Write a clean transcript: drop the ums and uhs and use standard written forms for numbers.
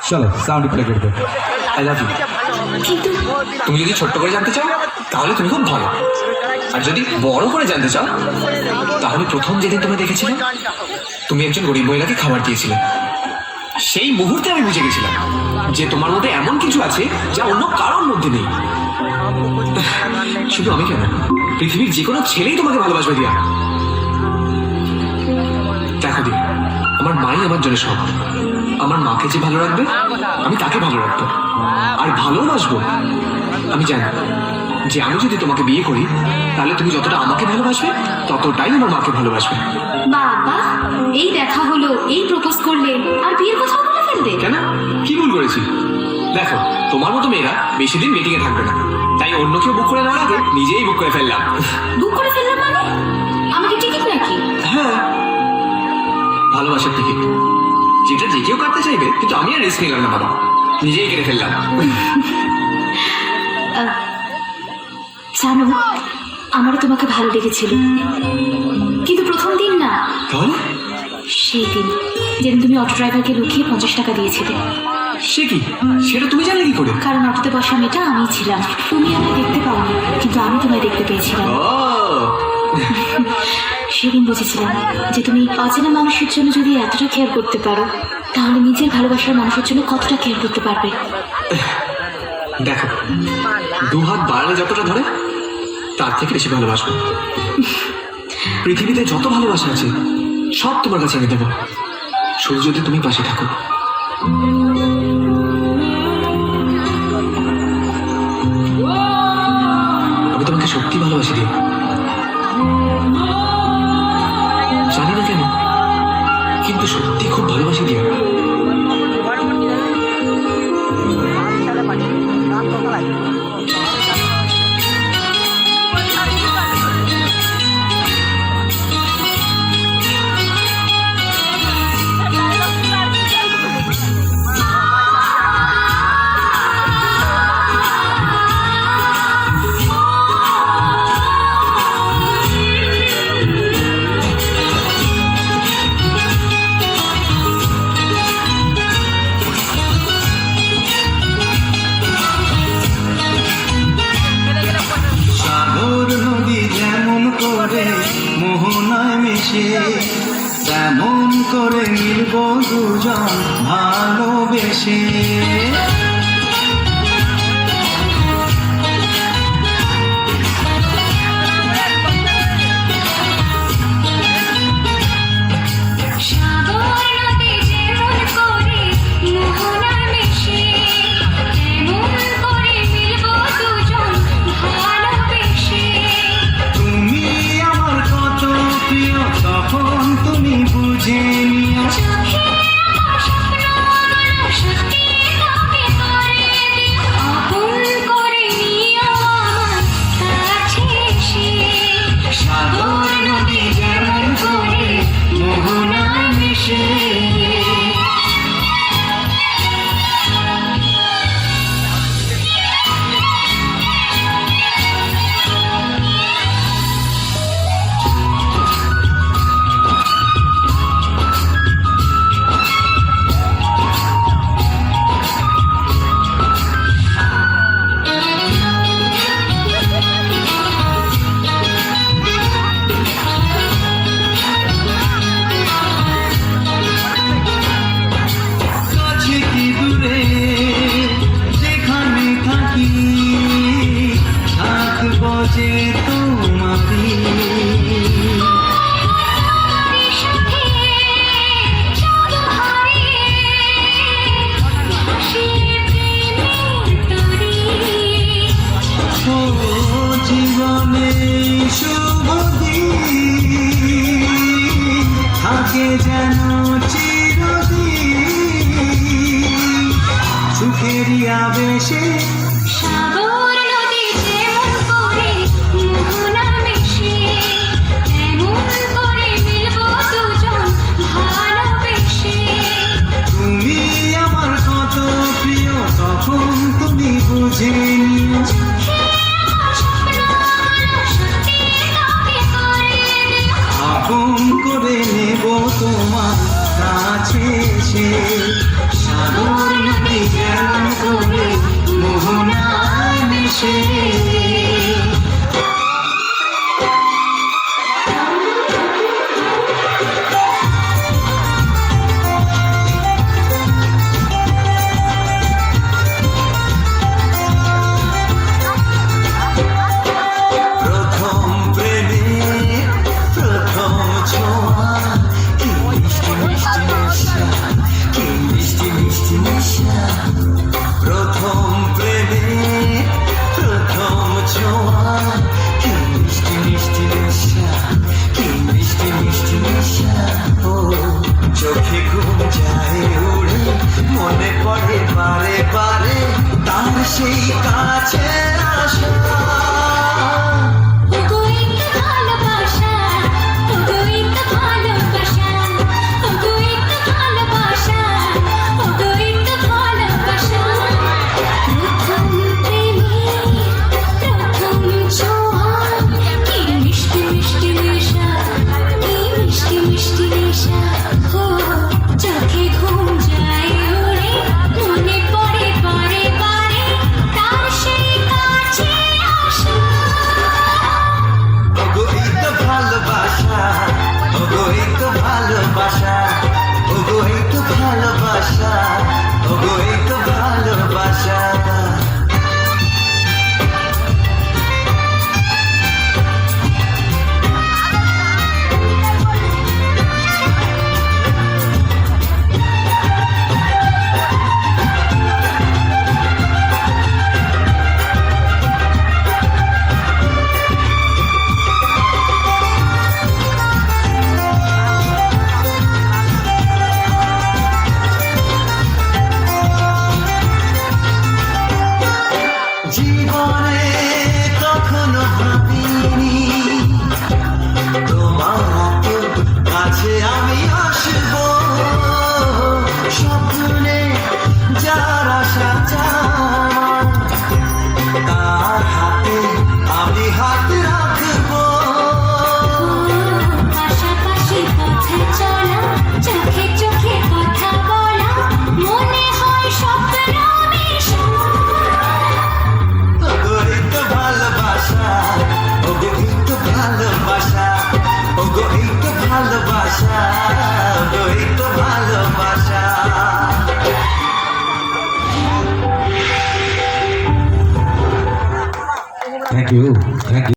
চলো sound play করে দেবো। I love you. তুমি যদি ছোট্ট করে জানতে চাও তাহলে তুমি খুব ভালো, আর যদি বড় করে জানতে চাও তাহলে প্রথম যেদিন তুমি দেখেছিলে তুমি একজন গরিব মহিলাকে খাবার দিয়েছিলে, সেই মুহূর্তে আমি বুঝে গেছিলাম যে তোমার মধ্যে এমন কিছু আছে যা অন্য কারোর মধ্যে নেই। শুধু আমি কেন, পৃথিবীর যে কোনো ছেলেই তোমাকে ভালোবাসবে দিয়া। দেখো দিয়া, আমার মাই আমার জন্য সব। আমার মাকে যে ভালো রাখবে আমি তাকে ভালো রাখবো, আর ভালোবাসবো। আমি জানি যে আমি যদি তোমাকে বিয়ে করি তাহলে তুমি যতটা আমাকে ভালোবাসবে ততটাই আমার মাকে ভালোবাসবে। বাবা, এই দেখা হলো, এই প্রপোজ করলে আর বিয়ের কথা বলে ফেলবে? কেন, কি ভুল করেছি? দেখো, তোমার মতো মেয়েরা বেশি দিন মিটিং এ থাকবে না, তাই অন্য কেউ বুক করে নেওয়ার আগে নিজেই বুক করে ফেললাম। বুক করে ফেললাম মানে? আমাকে টিকিট নাকি? হ্যাঁ, ভালোবাসার টিকিট, যেটা যে কেউ কাটতে চাইবে, কিন্তু আমি আর রিস্ক নিলাম না বাবা, নিজেই কেটে ফেললাম। জানো, আমারও তোমাকে ভালো লেগেছিল, কিন্তু প্রথম দিন না, তাহলে সেই দিন যেদিন তুমি অটো ড্রাইভারকে লুকিয়ে 50 টাকা দিয়েছিলে। সে কি, সেটা তুমি জানলে কি করে? কারণ অটোতে বসা মেয়েটা আমিই ছিলাম। তুমি আমায় দেখতে পাওনি, কিন্তু আমি তোমায় দেখতে পেয়েছিলাম। ও, সেদিন বুঝেছিলাম যে তুমি অচেনা মানুষের জন্য যদি এতটা কেয়ার করতে পারো, তাহলে নিজের ভালোবাসার মানুষের জন্য কতটা কেয়ার করতে পারবে। দেখো, দু হাত বাড়ালে যতটা ধরে তার থেকে বেশি ভালোবাসবো। পৃথিবীতে যত ভালোবাসা আছে সব তোমার কাছে এনে দেবো, শুধু যদি তুমি পাশে থাকো। আমি তোমাকে সত্যি ভালোবাসি দিও, জানি না কেন, কিন্তু সত্যি খুব ভালোবাসি দিও। মোহনায় মিশে তেমন করে মিলব দুজন ভালোবেসে। তখন তুমি বুঝে নিও, সাগর নদী যেমন করে মোহনায় মিশে। যে তোমারি জীবনে শুভ দিন থাকে যেন চিরদিন সুখেরই আবেশে। তখন তুমি বুঝে নিও, আপন করে নেব তোমার কাছে এসে। সাগর নদী যেমন করে মোহনায় মিশে। প্রথম প্রেমে প্রথম ছোঁয়া, কি মিষ্টি মিষ্টি নেশা, কি মিষ্টি মিষ্টি নেশা। প্রথম প্রেমে প্রথম ছোঁয়া, কি মিষ্টি মিষ্টি নেশা, কি মিষ্টি মিষ্টি নেশা। ও চোখে ঘুম যায় উড়ে, মনে পড়ে বারে বারে তার সেই কাছে আসা। চোখে ঘুম যায় ওরে, মনে পড়ে বারে বারে তার সেই কাছে আসা। ওগো এই তো ভালোবাসা, ওগো এই তো ভালোবাসা, ওগো এই তো ভালোবাসা, ওগো এই তো ভালোবাসা। জীবনে কখনো ভাবিনি তোমার এত কাছে আমি আসবো। স্বপ্নে যার আশা চাওয়া, তার হাতে আমি হাত রাখবো। পাশাপাশি পথে চলা, চোখে চোখে কথা বলা, মনে হয় স্বপ্ন মিশা। ওগো এই তো ভালোবাসা, ওগো এই তো ভালোবাসা, ওগো এই তো ভালোবাসা, ওগো এই তো ভালোবাসা। Thank you, thank you.